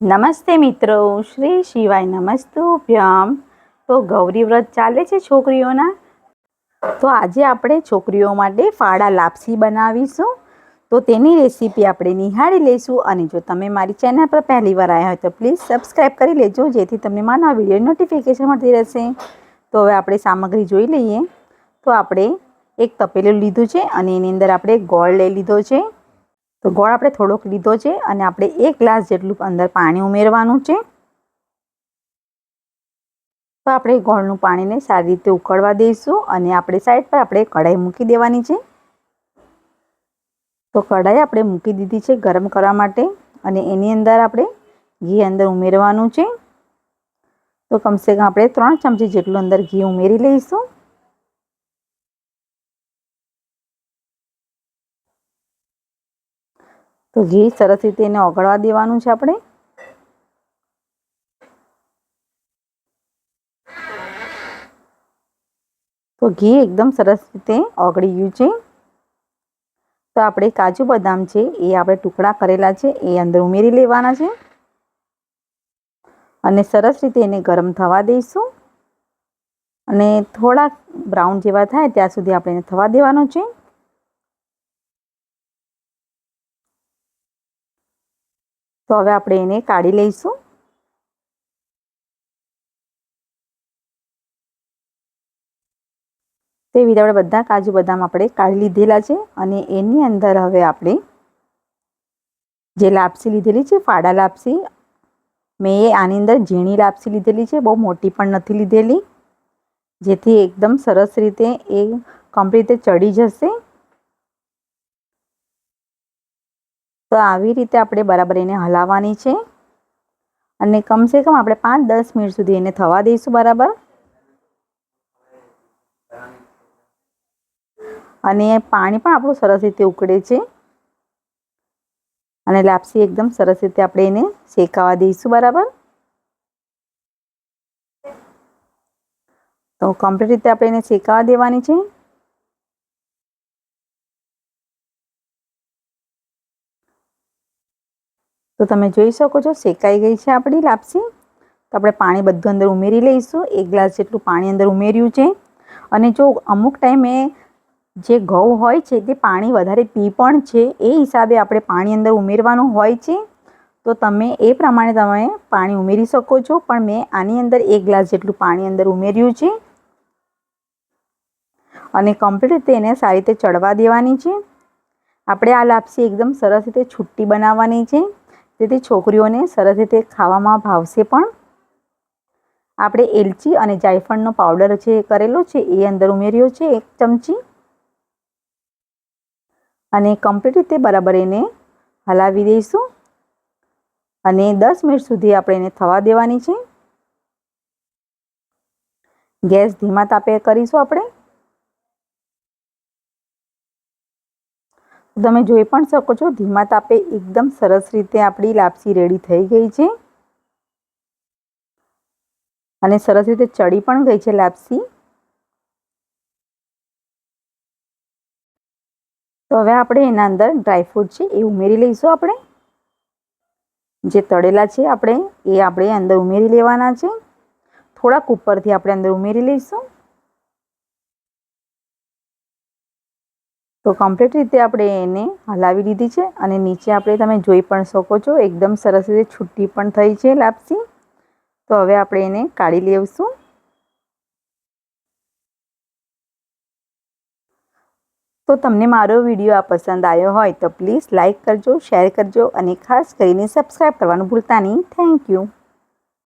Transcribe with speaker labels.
Speaker 1: નમસ્તે મિત્રો, શ્રી શિવાય નમસ્તુભ્યમ। તો ગૌરી વ્રત ચાલે છે છોકરીઓના, તો આજે આપણે છોકરીઓ માટે ફાડા લાપસી બનાવીશું। તો તેની રેસીપી આપણે નિહાળી લઈશું। અને જો તમે મારી ચેનલ પર પહેલી વાર આવ્યા હોય તો પ્લીઝ સબસ્ક્રાઈબ કરી લેજો, જેથી તમને મારા વિડીયો નોટિફિકેશન મળતી રહેશે। તો હવે આપણે સામગ્રી જોઈ લઈએ। તો આપણે એક તપેલું લીધું છે અને એની અંદર આપણે ગોળ લઈ લીધો છે। તો ગોળ આપણે થોડોક લીધો છે અને આપણે 1 ગ્લાસ જેટલું અંદર પાણી ઉમેરવાનું છે। તો આપણે ગોળનું પાણીને સારી રીતે ઉકળવા દઈશું અને આપણે સાઈડ પર આપણે કઢાઈ મૂકી દેવાની છે। તો કઢાઈ આપણે મૂકી દીધી છે ગરમ કરવા માટે અને એની અંદર આપણે ઘી અંદર ઉમેરવાનું છે। તો કમસે કમ આપણે 3 ચમચી જેટલું અંદર ઘી ઉમેરી લઈશું। તો ઘી સરસ રીતે એને ઓગળવા દેવાનું છે આપણે। તો ઘી એકદમ સરસ રીતે ઓગળી ગયું છે। તો આપણે કાજુ બદામ છે એ આપણે ટુકડા કરેલા છે એ અંદર ઉમેરી લેવાના છે અને સરસ રીતે એને ગરમ થવા દઈશું અને થોડા બ્રાઉન જેવા થાય ત્યાં સુધી આપણે એને થવા દેવાનો છે। તો હવે આપણે એને કાઢી લઈશું। તેવી રીતે આપણે બધા કાજુ બદામ આપણે કાઢી લીધેલા છે અને એની અંદર હવે આપણે જે લાપસી લીધેલી છે, ફાડા લાપસી, મેં આની અંદર ઝીણી લાપસી લીધેલી છે, બહુ મોટી પણ નથી લીધેલી, જેથી એકદમ સરસ રીતે એ કમ્પ્લીટ રીતે ચડી જશે। તો આવી રીતે આપણે બરાબર એને હલાવવાની છે અને કમસે કમ આપણે 5-10 મિનિટ સુધી એને થવા દઈશું બરાબર। અને પાણી પણ આપણું સરસ રીતે ઉકળે છે અને લાપસી એકદમ સરસ રીતે આપણે એને શેકાવા દઈશું બરાબર। તો કમ્પ્લીટ રીતે આપણે એને શેકાવા દેવાની છે। તો તમે જોઈ શકો છો શેકાઈ ગઈ છે આપણી લાપસી। તો આપણે પાણી બધું અંદર ઉમેરી લઈશું। 1 ગ્લાસ જેટલું પાણી અંદર ઉમેર્યું છે અને જો અમુક ટાઈમે જે ઘઉં હોય છે તે પાણી વધારે પી પણ છે, એ હિસાબે આપણે પાણી અંદર ઉમેરવાનું હોય છે। તો તમે એ પ્રમાણે તમે પાણી ઉમેરી શકો છો, પણ મેં આની અંદર 1 ગ્લાસ જેટલું પાણી અંદર ઉમેર્યું છે અને કમ્પ્લીટ રીતે એને સારી રીતે ચડવા દેવાની છે। આપણે આ લાપસી એકદમ સરસ રીતે છુટ્ટી બનાવવાની છે, જેથી છોકરીઓને સરસ રીતે ખાવામાં ભાવશે પણ। આપણે એલચી અને જાયફળનો પાવડર જે કરેલો છે એ અંદર ઉમેર્યો છે 1 ચમચી અને કમ્પ્લીટ રીતે બરાબર એને હલાવી દઈશું અને 10 મિનિટ સુધી આપણે એને થવા દેવાની છે। ગેસ ધીમા તાપે કરીશું આપણે। તમે જોઈ પણ શકો છો ધીમા તાપે એકદમ સરસ રીતે આપણી લાપસી રેડી થઈ ગઈ છે અને સરસ રીતે ચડી પણ ગઈ છે લાપસી। તો હવે આપણે એના અંદર ડ્રાયફ્રૂટ છે એ ઉમેરી લઈશું આપણે। જે તળેલા છે આપણે એ આપણે અંદર ઉમેરી લેવાના છે। થોડાક ઉપરથી આપણે અંદર ઉમેરી લઈશું। તો કમ્પ્લીટ રીતે આપણે એને હલાવી લીધી છે અને નીચે આપણે તમે જોઈ પણ શકો છો એકદમ સરસ રીતે છૂટી પણ થઈ છે લાપસી। તો હવે આપણે એને કાઢી લઈશું। તો તમને મારો વિડીયો આ પસંદ આવ્યો હોય તો પ્લીઝ લાઇક કરજો, શેર કરજો અને ખાસ કરીને સબસ્ક્રાઈબ કરવાનું ભૂલતા નહીં। Thank you.